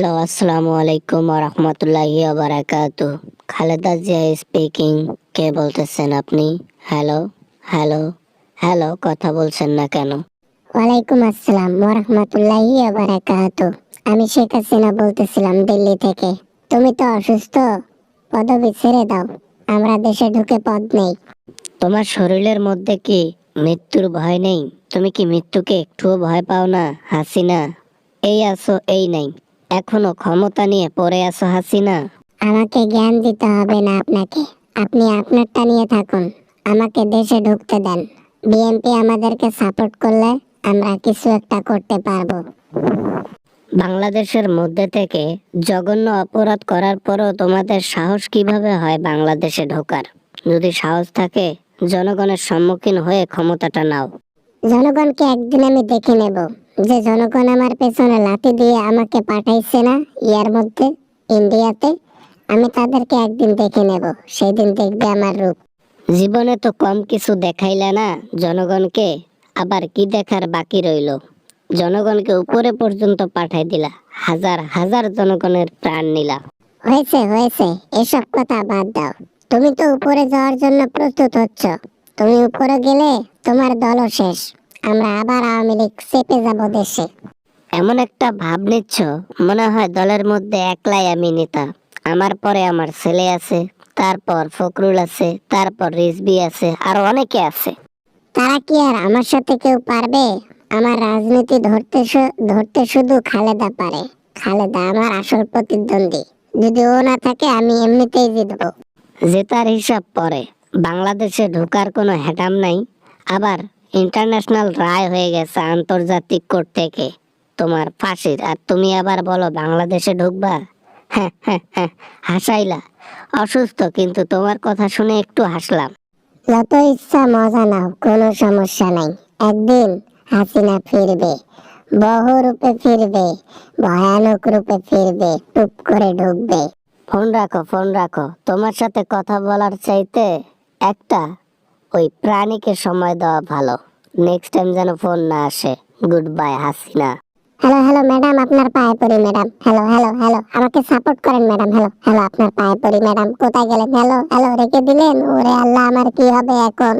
Hello, আসসালামু আলাইকুম ওয়া রাহমাতুল্লাহি ওয়া বারাকাতুহু। খালেদা জিয়া স্পিকিং। কে বলতেছেন আপনি? হ্যালো, হ্যালো, হ্যালো, কথা বলছেন না কেন? ওয়ালাইকুম আসসালাম ওয়া রাহমাতুল্লাহি ওয়া বারাকাতুহু। আমি শেখ হাসিনা বলতেছিলাম দিল্লি থেকে। তুমি তো অসুস্থ, পদবি ছেড়ে দাও। আমরা দেশে ঢুকে পদ নেই। তোমার শরীরের মধ্যে কি মৃত্যুর ভয় নেই? তুমি কি মৃত্যুকে একটুও ভয় পাও না, হাসিনা? এই আছো, এই নাই, এখনো ক্ষমতা নিয়ে পড়ে আছো হাসিনা। আমাকে জ্ঞান দিতে হবে না আপনাকে। আপনি আপনারটা নিয়ে থাকুন। আমাকে দেশে ঢুকতে দেন। বিএনপি আমাদেরকে সাপোর্ট করলে আমরা কিছু একটা করতে পারবো। বাংলাদেশের মধ্যে থেকে জঘন্য অপরাধ করার পরও তোমাদের সাহস কিভাবে হয় বাংলাদেশে ঢোকার? যদি সাহস থাকে, জনগণের সম্মুখীন হয়ে ক্ষমতাটা নাও। জনগণকে একদিন আমি দেখে নেব, যে জনগণ আমার পেছনে লাথি দিয়ে আমাকে পাঠাইছে না ইয়ার মধ্যে ইন্ডিয়াতে। আমি তাদেরকে একদিন দেখে নেব, সেদিন দেখবে আমার রূপ। জীবনে তো কম কিছু দেখাইলা না জনগণকে, আবার কি দেখার বাকি রইলো? জনগণকে উপরে পর্যন্ত পাঠাই দিলা, হাজার হাজার জনগণের প্রাণ নিলা। হয়েছে হয়েছে, এসব কথা বাদ দাও। তুমি তো উপরে যাওয়ার জন্য প্রস্তুত হচ্ছ। তুমি উপরে গেলে তোমার দলও শেষ। আমরা আবার আওয়ামী লীগ চেপে যাব দেশে। এমন একটা ভাব নিচ্ছ, মনে হয় দলের মধ্যে একলাই আমি নেতা। আমার পরে আমার ছেলে আছে, তারপর ফখরুল আছে, তারপর রিজভী আছে, আর অনেকে আছে। তারা কি আর আমার সাথে কেউ পারবে? আমার রাজনীতি ধরতে শুধু খালেদা পারে। খালেদা আমার আসল প্রতিদ্বন্দ্বী। যদি ও না থাকে আমি এমনিতেই জিতবো। জেতার হিসাব পরে, বাংলাদেশে ঢোকার কোনো হেটাম নাই। আবার ইন্টারন্যাশনাল রায় হয়ে গেছে আন্তর্জাতিক কোর্ট থেকে তোমার ফাঁসির, আর তুমি আবার বলো বাংলাদেশে ঢুকবা? হ্যাঁ হ্যাঁ হ্যাঁ, হাসাইলা। অসুস্থ, কিন্তু তোমার কথা শুনে একটু হাসলাম। যত ইচ্ছা মজা নাও, কোনো সমস্যা নাই। একদিন হাসিনা ফিরবে, বহু রূপে ফিরবে, ভয়ানক রূপে ফিরবে, টুপ করে ঢুকবে। ফোন রাখো, ফোন রাখো। তোমার সাথে কথা বলার চাইতে একটা ওই প্রাণীকে সময় দেওয়া ভালো। নেক্সট টাইম যেন ফোন না আসে। Good bye Hasina. Hello hello madam, আপনার পায়ে পড়ি ম্যাডাম। হ্যালো হ্যালো হ্যালো, আমাকে সাপোর্ট করেন ম্যাডাম। হ্যালো হ্যালো, আপনার পায়ে পড়ি ম্যাডাম। কোথায় গেলেন? হ্যালো হ্যালো, রেখে দিলেন? ওরে আল্লাহ, আমার কি হবে এখন?